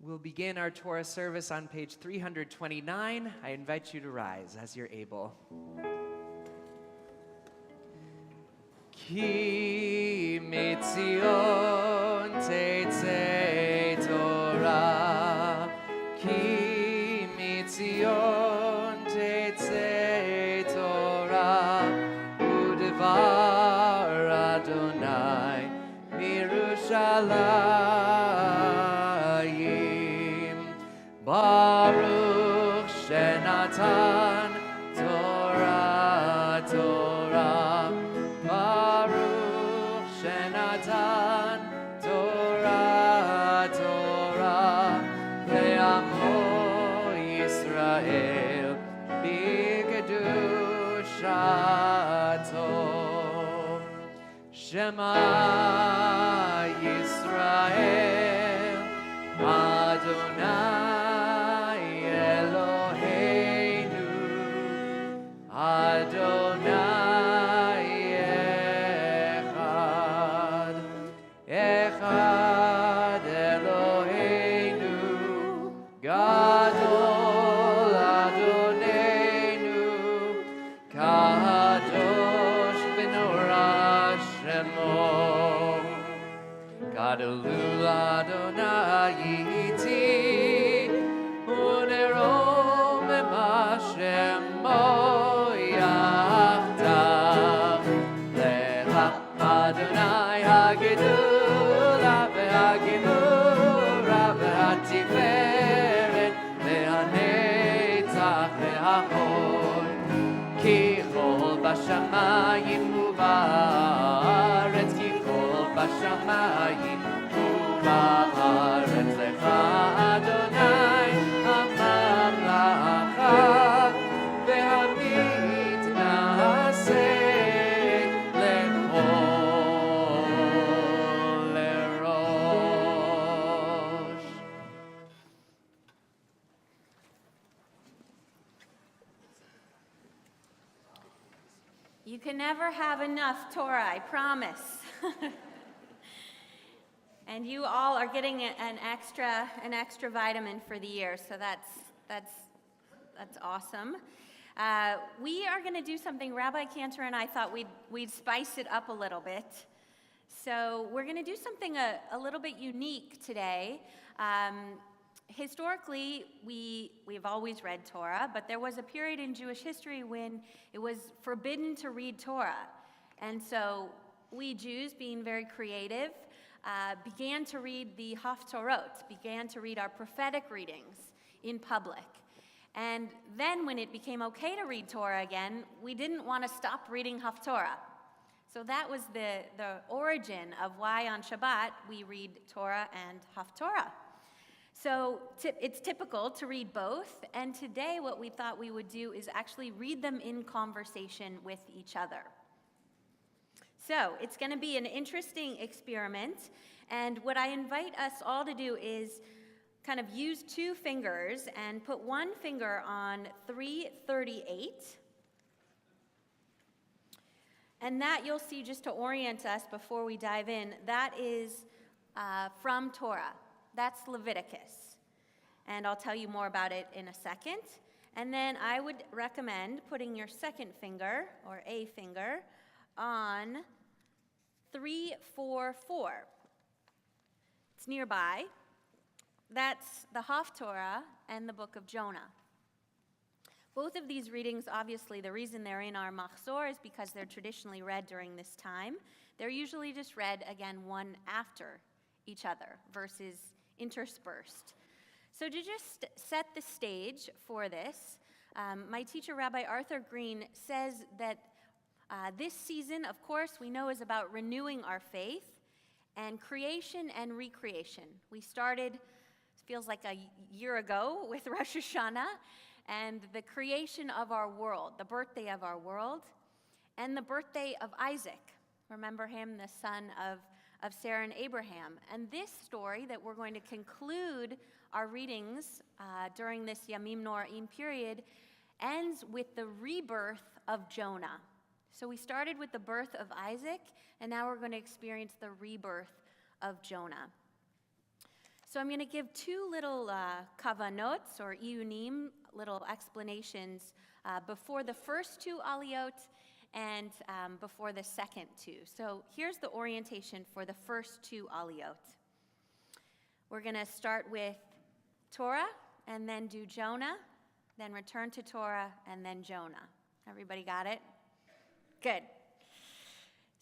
We'll begin our Torah service on page 329. I invite you to rise as you're able. Ki mitzion tetzei Torah, Ki mitzion tetzei Torah, Udevar Adonai Mirushalayim, Baruch Shenatan Torah, Torah, Baruch Shenatan Torah, Torah, Le'amo Yisrael B'kedushato. Shema Yisrael Adonai Eloheinu, Adonai Echad, Echad Eloheinu, Gadol Adonenu, Kadosh v'norah Shemo, Gadolul Adonai iti, unerom Shemo yachdav, Lecha Adonai hagedula v'hagimura v'hatiferet v'hanetzach v'hachor, ki chol b'shamayim u'ba'aretz, ki chol b'shamayim u'ba'aretz, Lecha Adonai You can never have enough Torah, I promise. And you all are getting an extra vitamin for the year, so that's awesome. We are going to do something. Rabbi Cantor and I thought we'd spice it up a little bit. So we're going to do something a little bit unique today. Historically, we've always read Torah, but there was a period in Jewish history when it was forbidden to read Torah. And so we Jews, being very creative, began to read the Haftorot, began to read our prophetic readings in public. And then when it became okay to read Torah again, we didn't want to stop reading Haftorah. So that was the origin of why on Shabbat we read Torah and Haftorah. So it's typical to read both, and today what we thought we would do is actually read them in conversation with each other. So it's going to be an interesting experiment, and what I invite us all to do is kind of use two fingers and put one finger on 338, and that you'll see, just to orient us before we dive in, that is from Torah. That's Leviticus, and I'll tell you more about it in a second. And then I would recommend putting your second finger, or a finger, on 344. It's nearby. That's the Haftorah and the book of Jonah. Both of these readings, obviously, the reason they're in our Machzor is because they're traditionally read during this time. They're usually just read, again, one after each other, verses interspersed. So to just set the stage for this, my teacher, Rabbi Arthur Green, says that this season, of course, we know is about renewing our faith and creation and recreation. We started, feels like a year ago, with Rosh Hashanah and the creation of our world, the birthday of our world, and the birthday of Isaac. Remember him, the son of Sarah and Abraham. And this story that we're going to conclude our readings during this Yamim Noraim period ends with the rebirth of Jonah. So we started with the birth of Isaac, and now we're going to experience the rebirth of Jonah. So I'm going to give two little kavanot, or iyunim, little explanations before the first two aliyot and before the second two. So here's the orientation for the first two aliyot. We're going to start with Torah, and then do Jonah, then return to Torah, and then Jonah. Everybody got it? Good.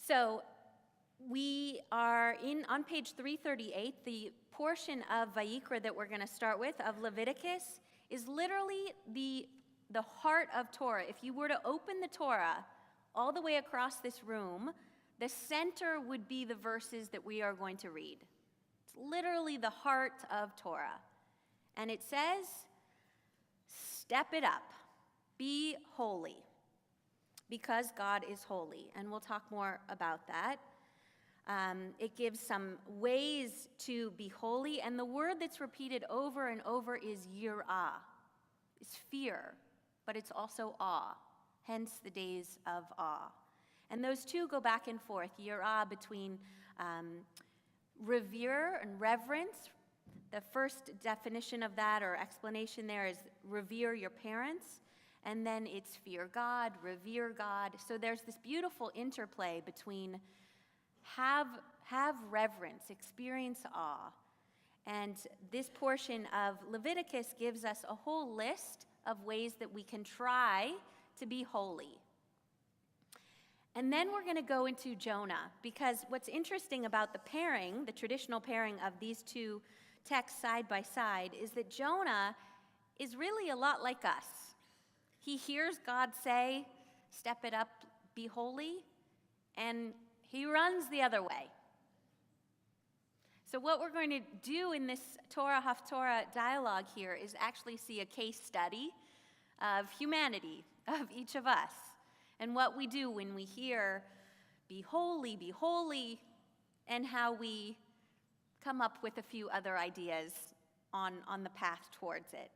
So we are on page 338. The portion of Vayikra that we're going to start with, of Leviticus, is literally the heart of Torah. If you were to open the Torah all the way across this room, the center would be the verses that we are going to read. It's literally the heart of Torah. And it says, step it up, be holy, because God is holy. And we'll talk more about that. It gives some ways to be holy, and the word that's repeated over and over is yirah. It's fear, but it's also awe, hence the days of awe. And those two go back and forth, yirah between revere and reverence. The first definition of that, or explanation there, is revere your parents, and then it's fear God, revere God. So there's this beautiful interplay between have reverence, experience awe. And this portion of Leviticus gives us a whole list of ways that we can try to be holy. And then we're going to go into Jonah, because what's interesting about the pairing, the traditional pairing of these two texts side by side, is that Jonah is really a lot like us. He hears God say, step it up, be holy, and he runs the other way. So what we're going to do in this Torah Haftorah dialogue here is actually see a case study of humanity, of each of us, and what we do when we hear, be holy, and how we come up with a few other ideas on the path towards it.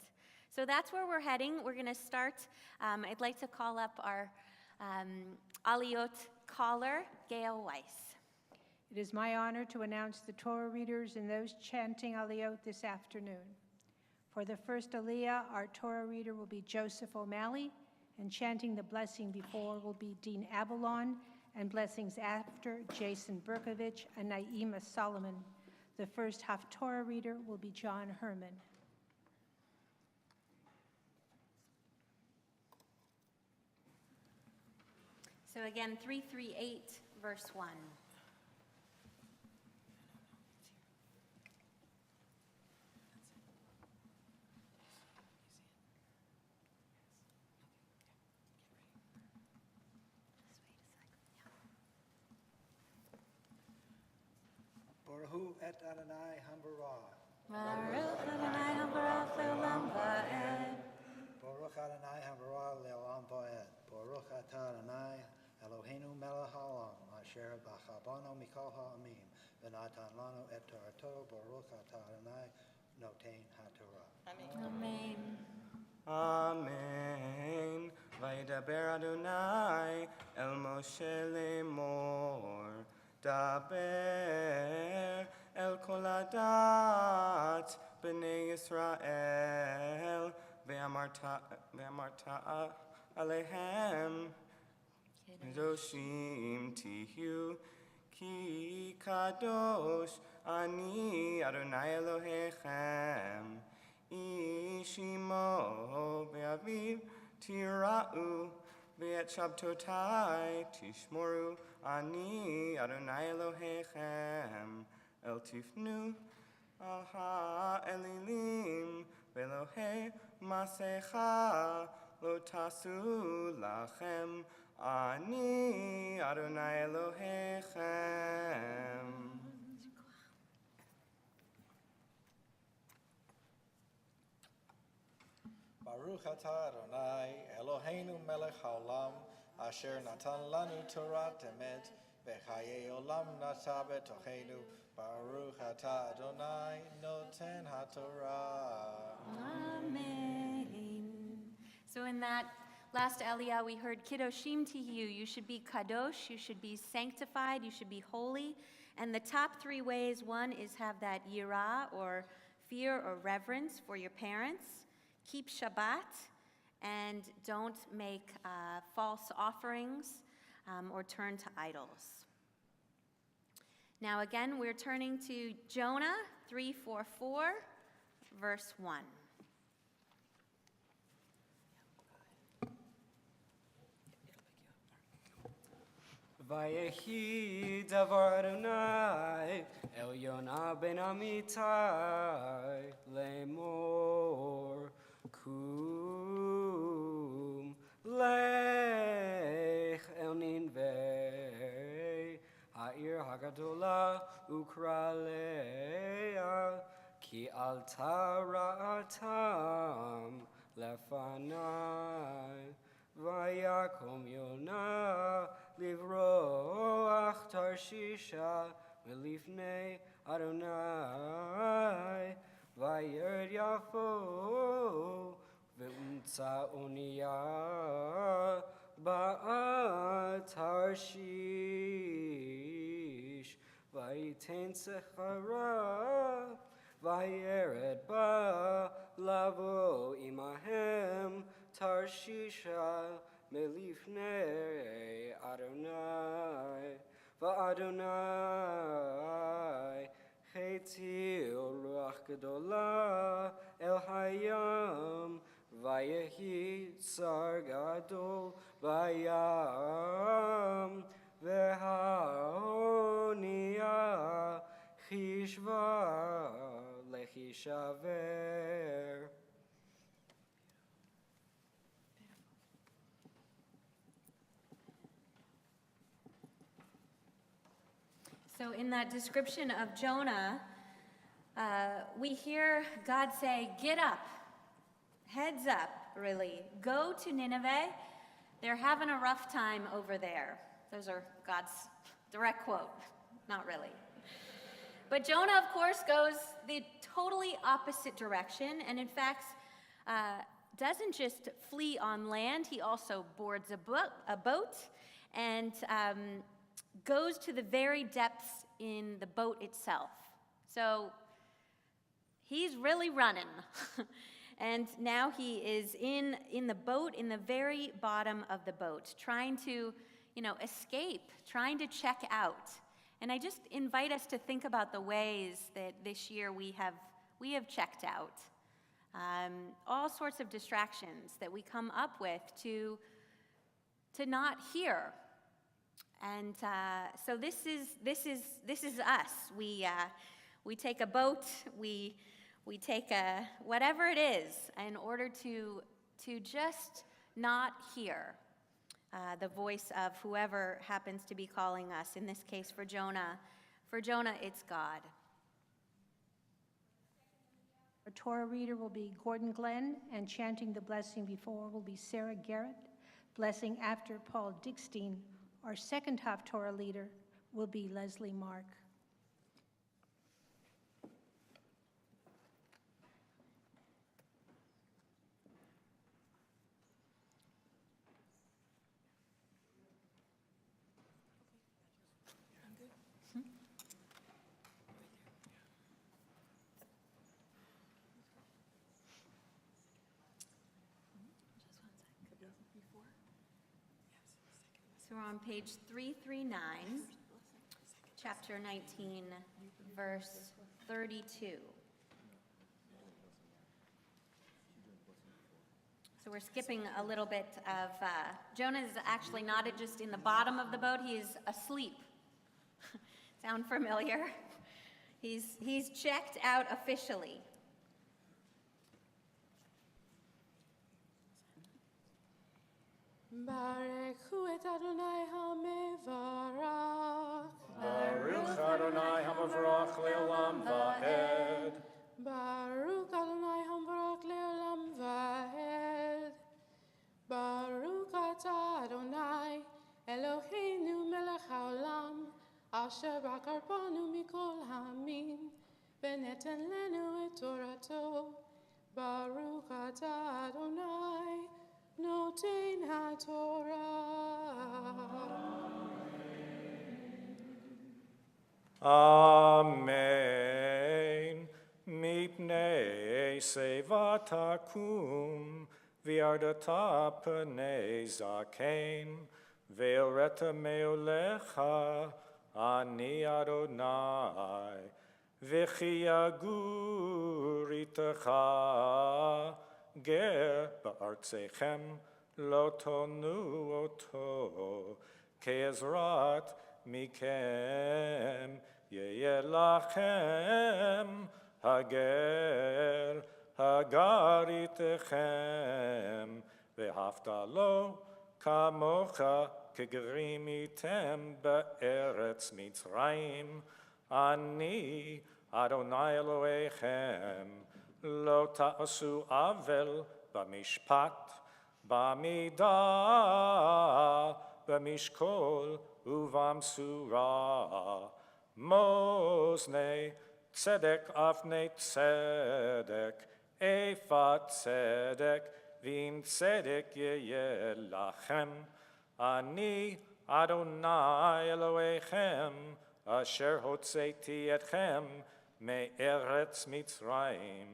So that's where we're heading. We're going to start. I'd like to call up our Aliyot caller, Gail Weiss. It is my honor to announce the Torah readers and those chanting Aliyot this afternoon. For the first Aliyah, our Torah reader will be Joseph O'Malley, and chanting the blessing before will be Dean Avalon, and blessings after Jason Berkovich and Naima Solomon. The first Haftorah reader will be John Herman. So again, 338, verse 1. Baruch et Adonai Hambarah. Baruch Adonai Hambarach le'olam va'ed. Baruch Adonai Hambarah le'olam va'ed. Baruch atah Adonai Eloheinu melech haolam asher b'chabano mikol ha'amim v'natan lanu et Torato. Baruch atah Adonai noten haTorah. Amen. Amen. Vaydaber Adonai el Moshe lemor. Daber el kol adat b'nei Yisrael ve'amarta alehem kedoshim tihu ki kadosh ani Adonai Elohechem ishimo ve'aviv tira'u ve'et shabtotai tishmoru ani Adonai Elohechem el tifnu al ha'elilim ve'elohei masecha lo tasu lachem ani Adonai Elohechem. Baruch atah Adonai Eloheinu melech haolam asher natan lanu Torah emet v'chayei olam nata betochenu. Baruch atah Adonai noten haTorah. Amen. So in that last Aliyah, we heard Kiddoshim Tihiyu. You should be kadosh, you should be sanctified, you should be holy. And the top three ways, one is have that yirah, or fear or reverence for your parents. Keep Shabbat, and don't make false offerings or turn to idols. Now again, we're turning to Jonah 3:4, verse 1. Vayehi davar Adonai el Yonah ben Amitai lemor kum lech el Ninveh ha'ir hagadola ukra leah ki alta ra'atam lefanai vayakom Yonah livroach tarshisha melifnei Adonai vayered Yafo ve'untza oniyah ba'at Tarshish vayiten sechara vayered ba lavo imahem Tarshisha melifnei Adonai va'Adonai chetil ruach gedola el hayam vayehi tsar gadol vayam ve'haonia chishva lechishaver. So in that description of Jonah, we hear God say, get up, heads up, really. Go to Nineveh. They're having a rough time over there. Those are God's direct quote, not really. But Jonah, of course, goes the totally opposite direction, and in fact, doesn't just flee on land, he also boards a boat, and goes to the very depths in the boat itself. So he's really running. And now he is in the boat, in the very bottom of the boat, trying to, escape, trying to check out. And I just invite us to think about the ways that this year we have checked out. All sorts of distractions that we come up with to not hear. And so this is us. We take a boat, we take a whatever it is in order to just not hear the voice of whoever happens to be calling us. In this case, for Jonah, it's God. Our Torah reader will be Gordon Glenn, and chanting the blessing before will be Sarah Garrett. Blessing after Paul Dickstein. Our second Haftorah leader will be Leslie Mark. So we're on page 339, chapter 19, verse 32. So we're skipping a little bit of, Jonah is actually not just in the bottom of the boat, he is asleep. Sound familiar? He's checked out officially. Baruch hu et Adonai HaMevarach. Baruch Adonai HaMavrach le'olam va'ed. Baruch Adonai HaMevarach le'olam va'ed. Baruch atah Adonai Eloheinu melech haolam asher b'karpanu mikol ha'amim v'neten lenu et Torato. Baruch atah Adonai Noten HaTorah. Amen. Mipnei sevatakum v'yardata pnei zaken ve'oreta me'olecha ani Adonai v'chi yagur itecha ger ba'artzechem lo tonu oto ke'ezrat mikem yeh lachem hager hagar itechem ve'hafta lo kamocha kegrim item be'eretz Mitzrayim ani Adonai Elohechem lo ta'asu avel b'mishpat b'midah b'mishkol uvamsura mosne tzedek afne tzedek efa tzedek v'im tzedek yeh lachem ani Adonai Elohechem asher hotzeti etchem me'eretz Mitzrayim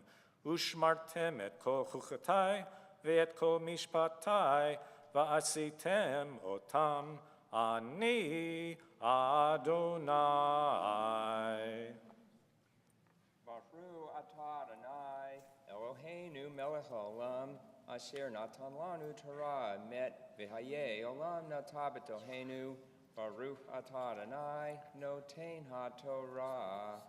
ushmartem et kol chuchatai ve'et kol mishpatai va'asitem otam ani Adonai. Baruch atah Adonai Eloheinu melech haolam asher natan lanu Torah met v'hayeh olam natah b'tohenu Baruch atah Adonai noten HaTorah.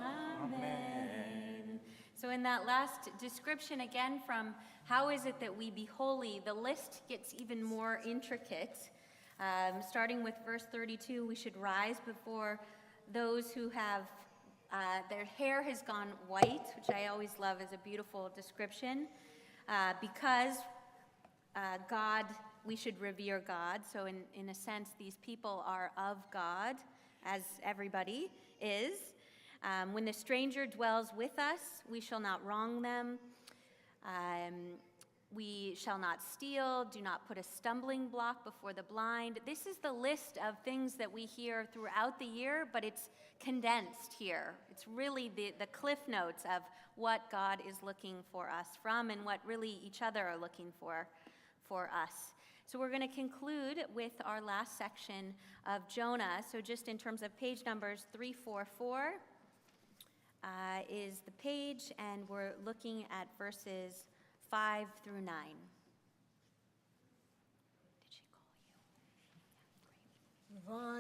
Amen. So in that last description again from how is it that we be holy, the list gets even more intricate. Starting with verse 32, we should rise before those who have, their hair has gone white, which I always love as a beautiful description, because God, we should revere God. So in a sense, these people are of God, as everybody is. When the stranger dwells with us, we shall not wrong them. we shall not steal, do not put a stumbling block before the blind. This is the list of things that we hear throughout the year, but it's condensed here. It's really the cliff notes of what God is looking for us from and what really each other are looking for us. So we're going to conclude with our last section of Jonah. So just in terms of page numbers, 344 is the page, and we're looking at verses 5 through 9. Did she call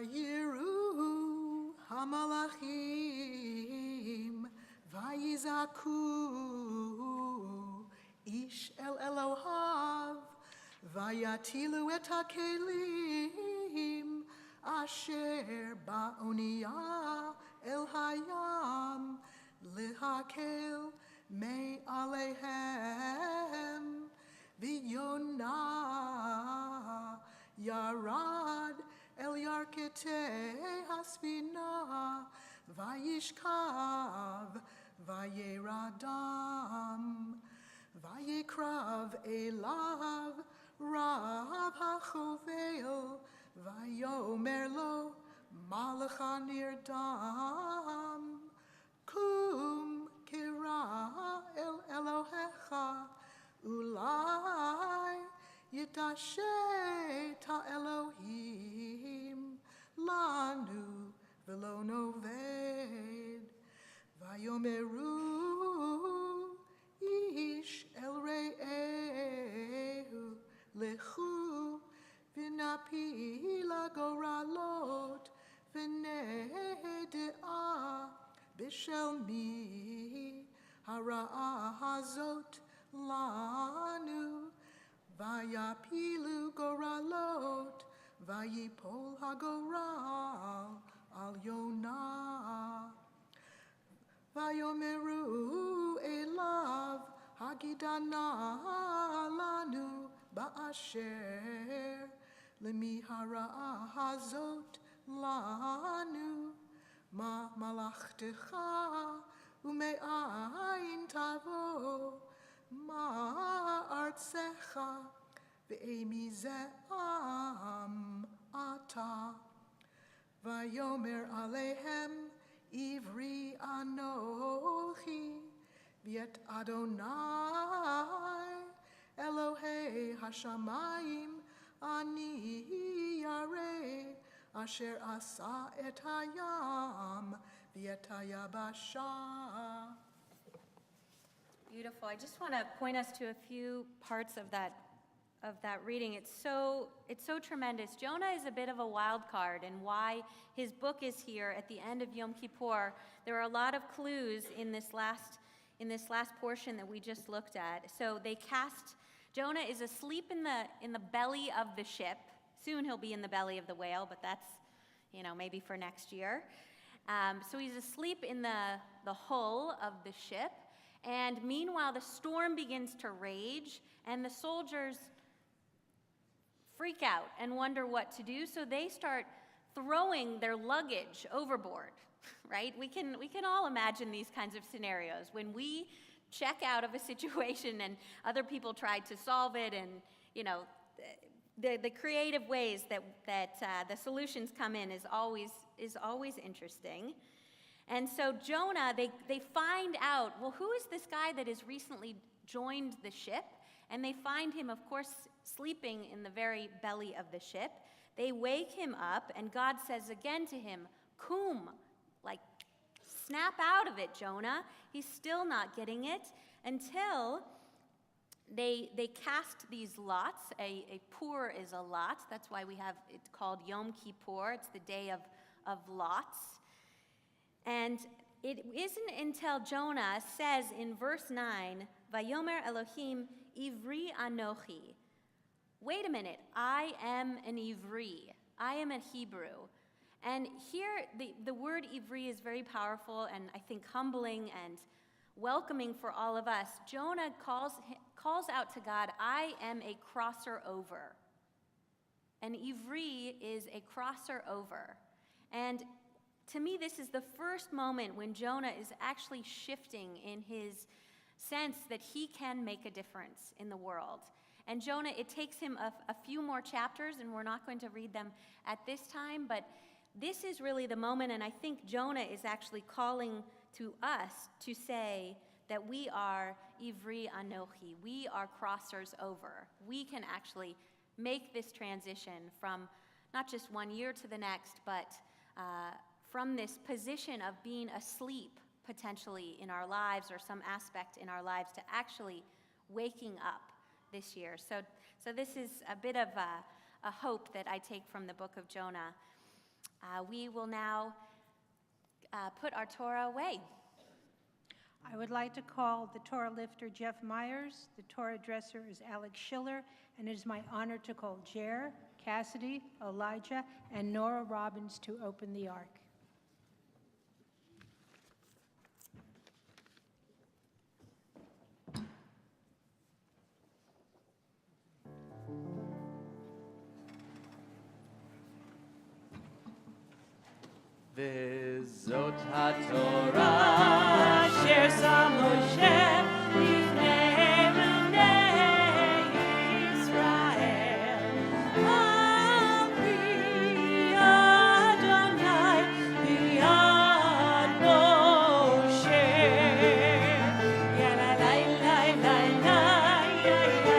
you? Vayiru hamalachim vayizaku ish el Elohav vayatilu et hakelim asher ba'oniyah el hayam lehakel me alehem v'yonah yarad el yarkete hasfina vayishkav vayeradam vayekrav elav rav hachovel vayomer lo malacha nirdam kum kira el Elohecha ulai yitashet ha-Elohim lanu v'lo noved vayomeru ish el re'ehu lechu v'napi lagoralot v'nedea b'shel mi hara'ah hazot lanu vayapilu goralot vayipol hagoral al Yonah vayomeru elav hagidana lanu ba'asher lemi hara'ah hazot lanu ma malachtecha ume'ayin tavo ma artsecha ve'emi ze'am ata vayomer alehem ivri anochi v'et Adonai Elohei hashamayim ani yareh asher asa et hayam v'et hayabasha. Beautiful. I just want to point us to a few parts of that reading. It's so tremendous. Jonah is a bit of a wild card, and why his book is here at the end of Yom Kippur. There are a lot of clues in this last portion that we just looked at. So Jonah is asleep in the belly of the ship. Soon he'll be in the belly of the whale, but that's maybe for next year. So he's asleep in the hull of the ship. And meanwhile, the storm begins to rage, and the soldiers freak out and wonder what to do. So they start throwing their luggage overboard, right? We can all imagine these kinds of scenarios when we check out of a situation and other people try to solve it, and the creative ways that the solutions come in is always interesting. And so Jonah, they find out, well, who is this guy that has recently joined the ship? And they find him, of course, sleeping in the very belly of the ship. They wake him up, and God says again to him, "Kum," like, snap out of it, Jonah. He's still not getting it until they cast these lots. A pur is a lot. That's why we have it called Yom Kippur. It's the day of lots. And it isn't until Jonah says in verse 9, Vayomer Elohim Ivri Anochi. Wait a minute, I am an Ivri. I am a Hebrew. And here the word Ivri is very powerful and I think humbling and welcoming for all of us. Jonah calls out to God, I am a crosser over. An Ivri is a crosser over. And to me, this is the first moment when Jonah is actually shifting in his sense that he can make a difference in the world. And Jonah, it takes him a few more chapters, and we're not going to read them at this time, but this is really the moment, and I think Jonah is actually calling to us to say that we are Ivri Anochi, we are crossers over. We can actually make this transition from not just 1 year to the next, but from this position of being asleep potentially in our lives or some aspect in our lives to actually waking up this year. So this is a bit of a hope that I take from the book of Jonah. We will now put our Torah away. I would like to call the Torah lifter Jeff Myers, the Torah dresser is Alex Schiller, and it is my honor to call Jer, Cassidy, Elijah, and Nora Robbins to open the ark. V'zot haTorah asher sa Moshe lifnei bnei Yisrael. Amri Adonai b'yad Moshe. Ya la la la la la, ya la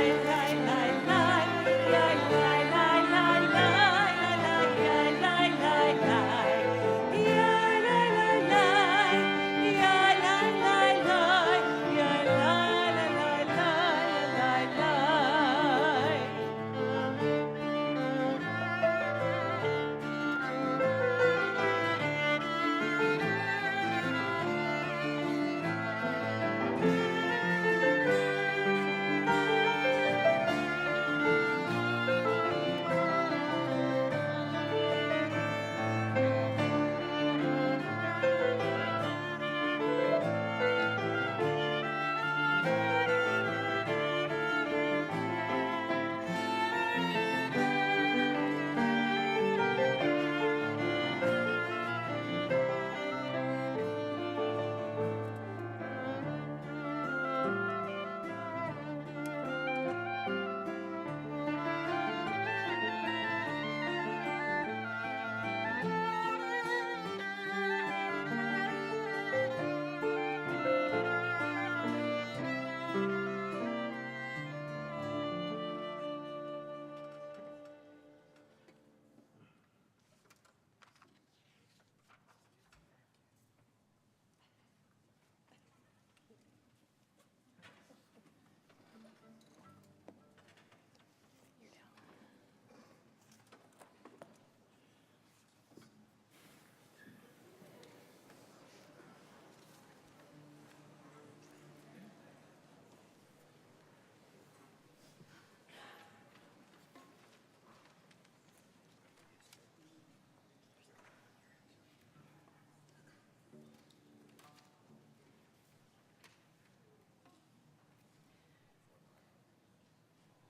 la la la, ya la la la la, ya la la la.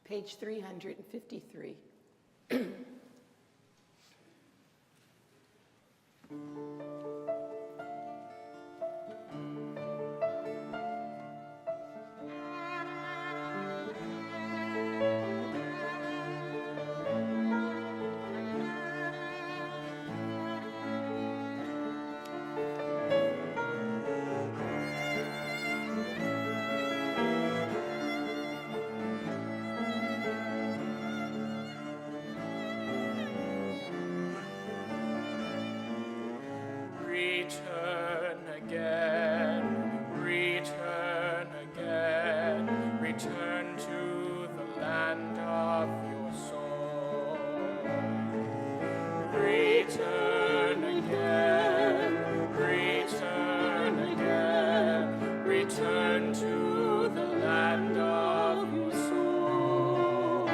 Page 353. Return again, return to the land of your soul. Return again, return to the land of your soul.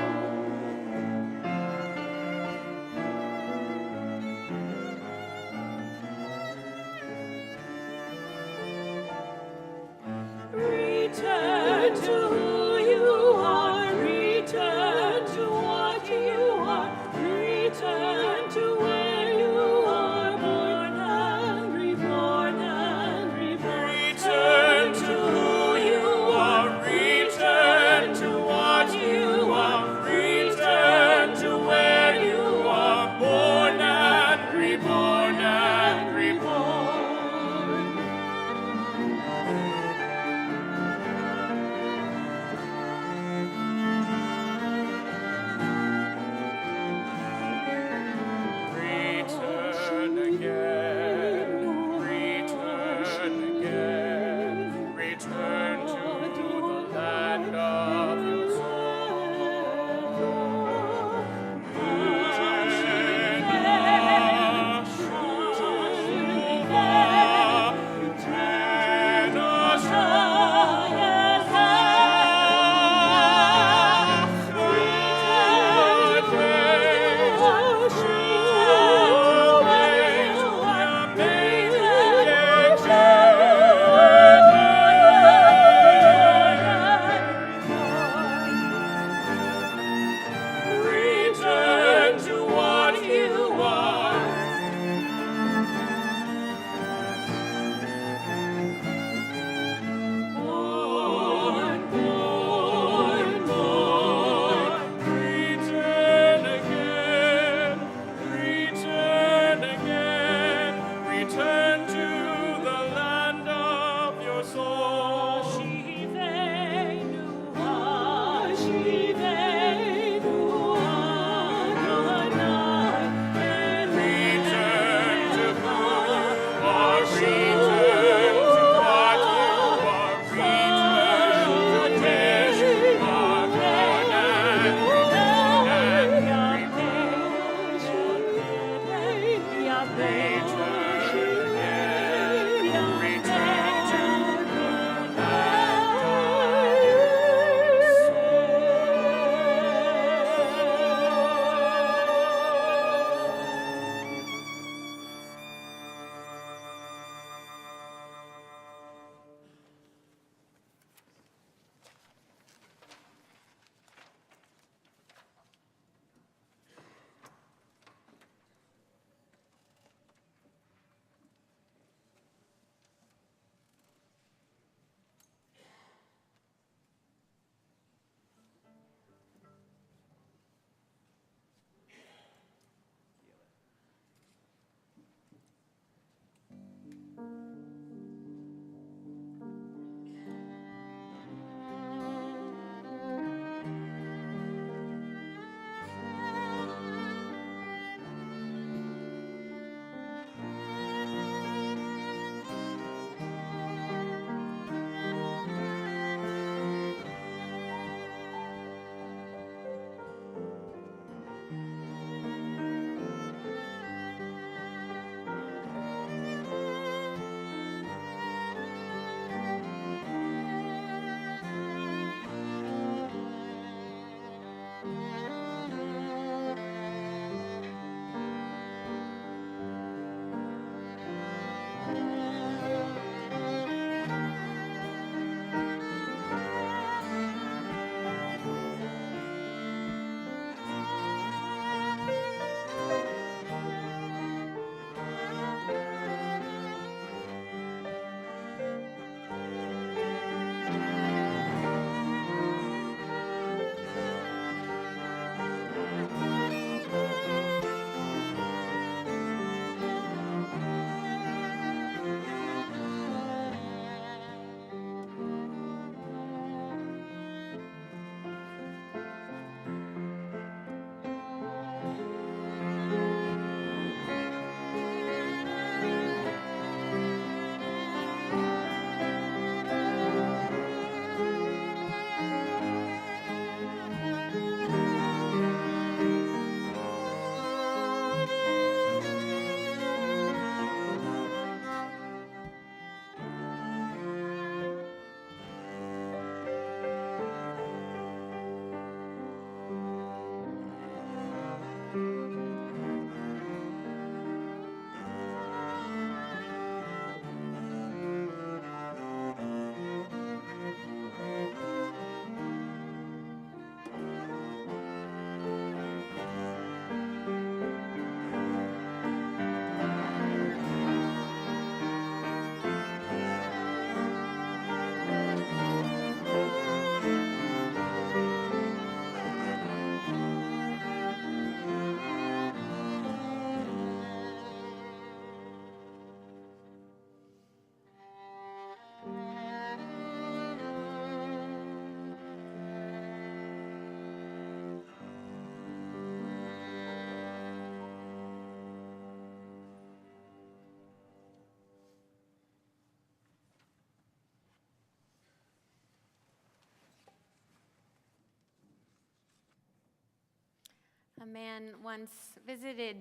A man once visited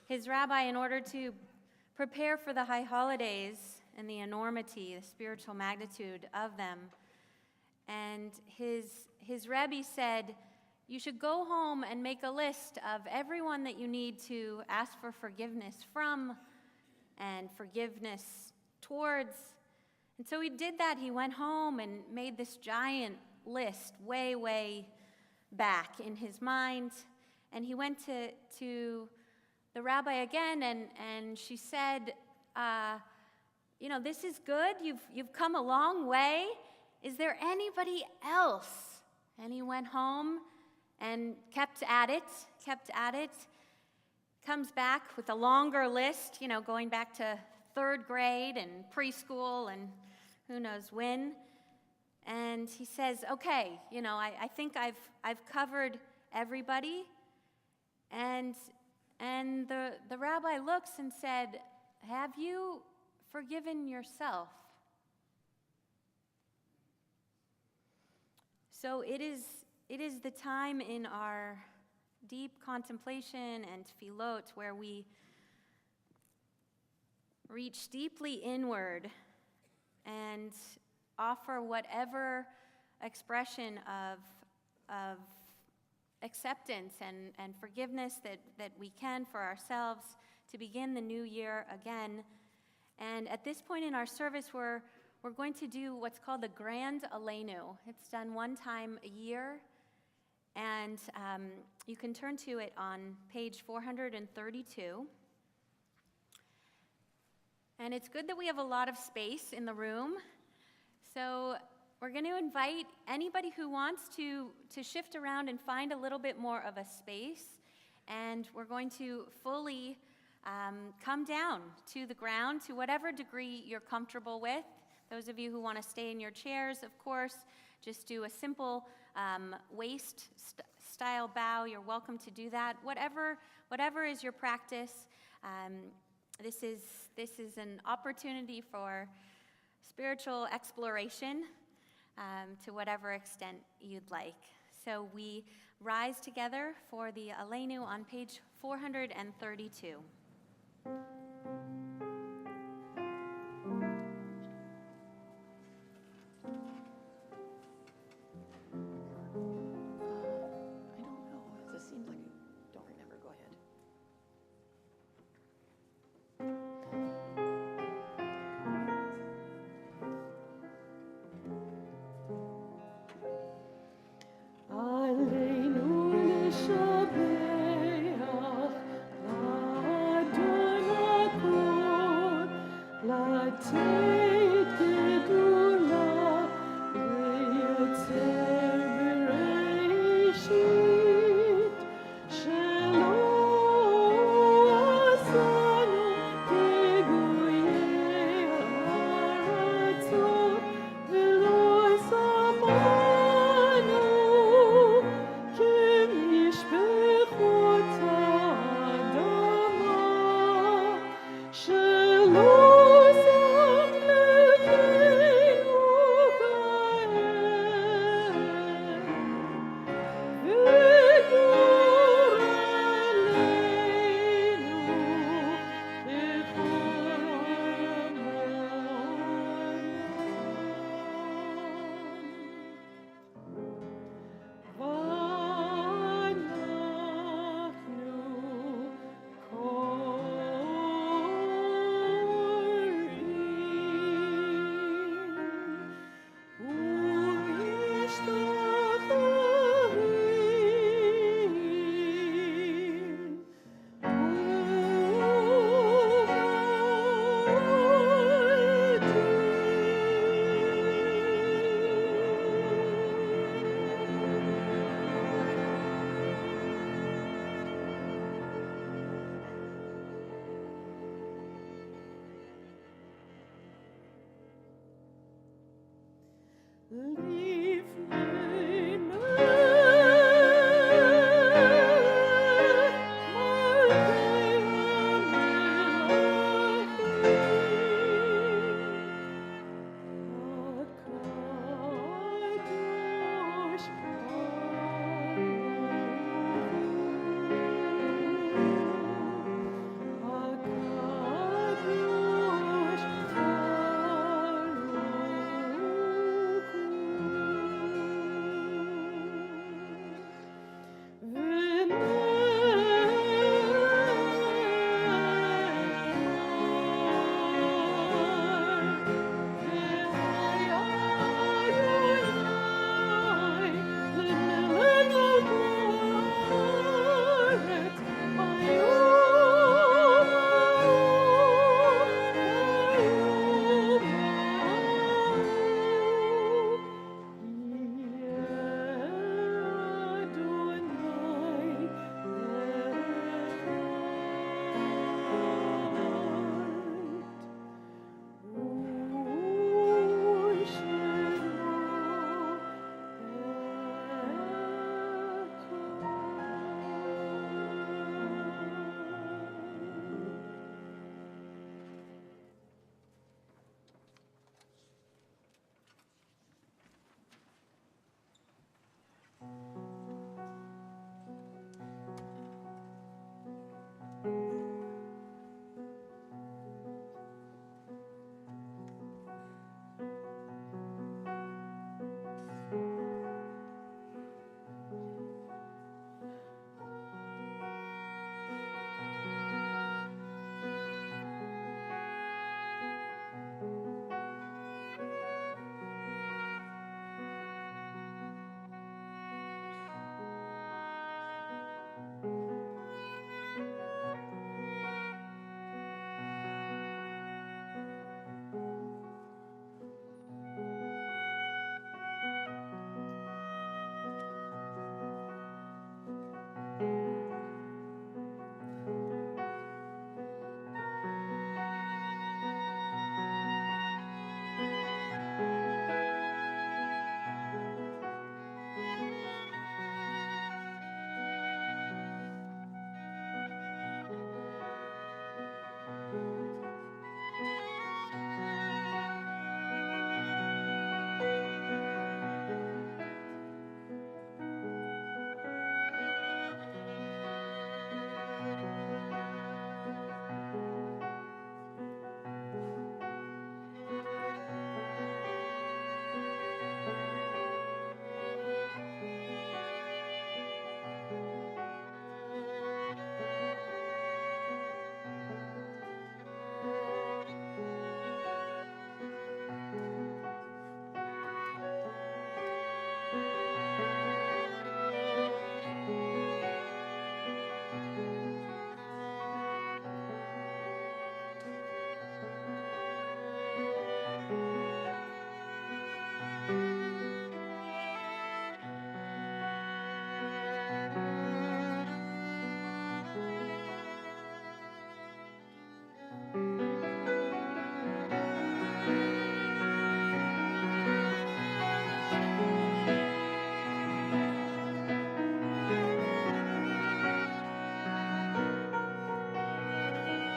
his rabbi in order to prepare for the high holidays and the enormity, the spiritual magnitude of them. And his rabbi said, you should go home and make a list of everyone that you need to ask for forgiveness from and forgiveness towards. And so he did that. He went home and made this giant list way, way back in his mind. And he went to the rabbi again, and she said, this is good. You've come a long way. Is there anybody else? And he went home and kept at it, comes back with a longer list, going back to 3rd grade and preschool and who knows when. And he says, okay, I think I've covered everybody. And the rabbi looks and said, have you forgiven yourself? So it is the time in our deep contemplation and tefillot where we reach deeply inward and offer whatever expression of acceptance and forgiveness that we can for ourselves to begin the new year again. And at this point in our service, we're going to do what's called the Grand Aleinu. It's done one time a year, and you can turn to it on page 432. And it's good that we have a lot of space in the room. So we're going to invite anybody who wants to shift around and find a little bit more of a space. And we're going to fully come down to the ground to whatever degree you're comfortable with. Those of you who want to stay in your chairs, of course, just do a simple waist-style bow. You're welcome to do that. Whatever is your practice, this is an opportunity for spiritual exploration to whatever extent you'd like. So we rise together for the Aleinu on page 432. I don't know. It seems like I don't remember. Go ahead.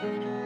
Amen.